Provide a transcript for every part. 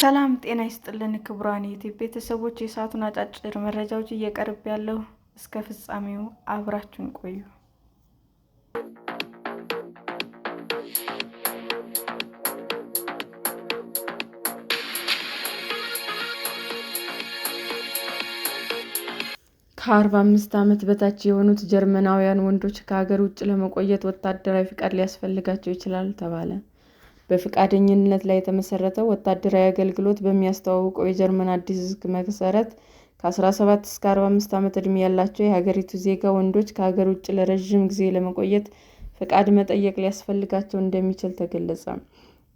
ሰላም ጤና ይስጥልን ክቡራን የዩቲዩብ ቤተሰቦች፣ የሰዓቱን አጫጭር መረጃዎች እየቀርብ ያለው እስከ ፍጻሜው አብራችሁን ቆዩ። ከ45 ዓመት በታች የሆኑት ጀርመናውያን ወንዶች ከሀገር ውጭ ለመቆየት ወታደራዊ ፍቃድ ሊያስፈልጋቸው ይችላል ተባለ። በፈቃደኝነት ላይ የተመሰረተው ወታደራዊ አገልግሎት በሚያስተዋውቀው የጀርመን አዲስ ሕግ መሰረት ከ17 እስከ 45 ዓመት ዕድሜ ያላቸው የሀገሪቱ ዜጋ ወንዶች ከሀገር ውጭ ለረዥም ጊዜ ለመቆየት ፈቃድ መጠየቅ ሊያስፈልጋቸው እንደሚችል ተገለጸ።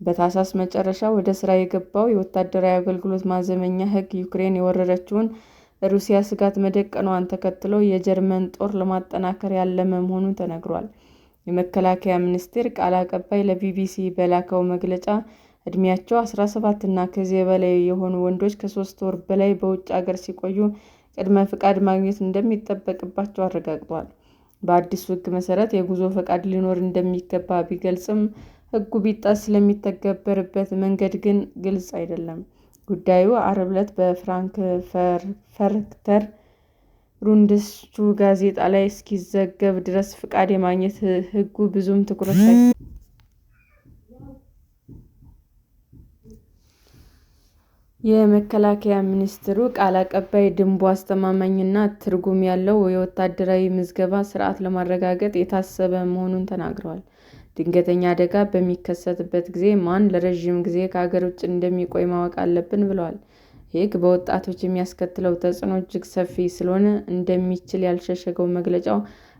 በታህሳስ መጨረሻ ወደ ሥራ የገባው የወታደራዊ አገልግሎት ማዘመኛ ሕግ ዩክሬን የወረረችውን ሩሲያ ስጋት መደቀኗን ተከትሎ የጀርመን ጦር ለማጠናከር ያለመ መሆኑ ተነግሯል። የመከላከያ ሚኒስቴር ቃል አቀባይ ለቢቢሲ በላከው መግለጫ ዕድሜያቸው 17 እና ከዚያ በላይ የሆኑ ወንዶች ከ3 ወር በላይ በውጭ አገር ሲቆዩ ቅድመ ፈቃድ ማግኘት እንደሚጠበቅባቸው አረጋግጧል። በአዲሱ ሕግ መሰረት የጉዞ ፈቃድ ሊኖር እንደሚገባ ቢገልጽም ሕጉ ቢጣስ ስለሚተገበርበት መንገድ ግን ግልጽ አይደለም። ጉዳዩ ዓርብ ዕለት በፍራንክፈርተር ሩንድስቹ ጋዜጣ ላይ እስኪዘገብ ድረስ ፈቃድ የማግኘት ሕጉ ብዙም ትኩረት የመከላከያ ሚኒስቴሩ ቃል አቀባይ ድንቡ አስተማማኝና ትርጉም ያለው የወታደራዊ ምዝገባ ስርዓት ለማረጋገጥ የታሰበ መሆኑን ተናግረዋል። ድንገተኛ አደጋ በሚከሰትበት ጊዜ ማን ለረዥም ጊዜ ከሀገር ውጭ እንደሚቆይ ማወቅ አለብን ብለዋል። ይህ በወጣቶች የሚያስከትለው ተጽዕኖ እጅግ ሰፊ ስለሆነ እንደሚችል ያልሸሸገው መግለጫው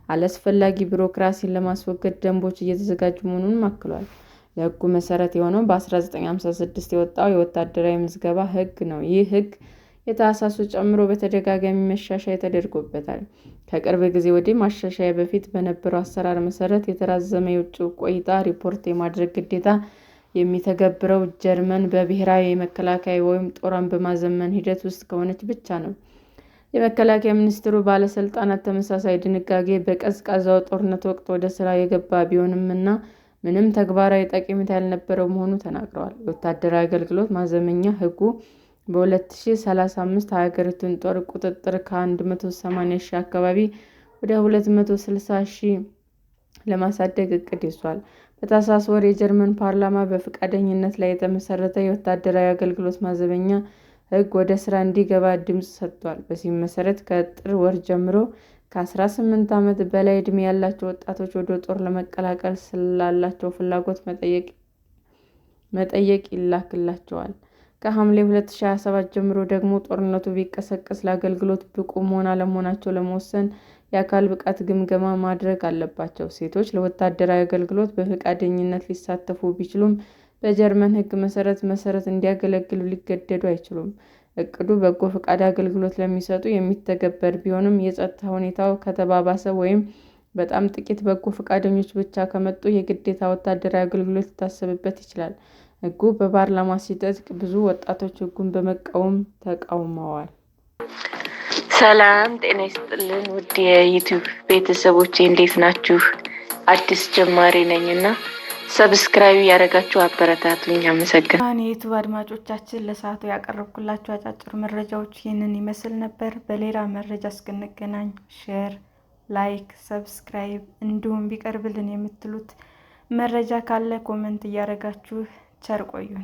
አላስፈላጊ ቢሮክራሲን ለማስወገድ ደንቦች እየተዘጋጁ መሆኑንም አክሏል። ለሕጉ መሰረት የሆነው በ1956 የወጣው የወታደራዊ ምዝገባ ሕግ ነው። ይህ ሕግ የታህሳሱ ጨምሮ በተደጋጋሚ ማሻሻያ ተደርጎበታል። ከቅርብ ጊዜ ወዲህ ማሻሻያ በፊት በነበረው አሰራር መሰረት የተራዘመ የውጭ ቆይታ ሪፖርት የማድረግ ግዴታ የሚተገብረው ጀርመን በብሔራዊ የመከላከያ ወይም ጦሯን በማዘመን ሂደት ውስጥ ከሆነች ብቻ ነው። የመከላከያ ሚኒስቴሩ ባለስልጣናት ተመሳሳይ ድንጋጌ በቀዝቃዛው ጦርነት ወቅት ወደ ሥራ የገባ ቢሆንም እና ምንም ተግባራዊ ጠቀሜታ ያልነበረው መሆኑን ተናግረዋል። የወታደራዊ አገልግሎት ማዘመኛ ሕጉ በ2035 የሀገሪቱን ጦር ቁጥር ከ180,000 አካባቢ ወደ 260,000 ለማሳደግ እቅድ ይዟል። በታህሳስ ወር የጀርመን ፓርላማ በፈቃደኝነት ላይ የተመሰረተ የወታደራዊ አገልግሎት ማዘመኛ ሕግ ወደ ሥራ እንዲገባ ድምፅ ሰጥቷል። በዚህም መሰረት ከጥር ወር ጀምሮ ከ18 ዓመት በላይ ዕድሜ ያላቸው ወጣቶች ወደ ጦር ለመቀላቀል ስላላቸው ፍላጎት መጠየቅ ይላክላቸዋል። ከሐምሌ 2027 ጀምሮ ደግሞ ጦርነቱ ቢቀሰቀስ ለአገልግሎት ብቁ መሆን አለመሆናቸው ለመወሰን የአካል ብቃት ግምገማ ማድረግ አለባቸው። ሴቶች ለወታደራዊ አገልግሎት በፈቃደኝነት ሊሳተፉ ቢችሉም በጀርመን ሕግ መሰረት እንዲያገለግሉ ሊገደዱ አይችሉም። እቅዱ በጎ ፈቃድ አገልግሎት ለሚሰጡ የሚተገበር ቢሆንም የጸጥታ ሁኔታው ከተባባሰ ወይም በጣም ጥቂት በጎ ፈቃደኞች ብቻ ከመጡ የግዴታ ወታደራዊ አገልግሎት ሊታሰብበት ይችላል። ሕጉ በፓርላማ ሲጸድቅ ብዙ ወጣቶች ሕጉን በመቃወም ተቃውመዋል። ሰላም ጤና ይስጥልን ውድ የዩቲዩብ ቤተሰቦቼ እንዴት ናችሁ? አዲስ ጀማሪ ነኝና ሰብስክራይብ ያደረጋችሁ አበረታቱኝ። አመሰግናለሁ። የዩቲዩብ አድማጮቻችን ለሰዓቱ ያቀረብኩላችሁ አጫጭር መረጃዎች ይህንን ይመስል ነበር። በሌላ መረጃ እስክንገናኝ ሼር፣ ላይክ፣ ሰብስክራይብ እንዲሁም ቢቀርብልን የምትሉት መረጃ ካለ ኮመንት እያደረጋችሁ ቸር ቆዩን።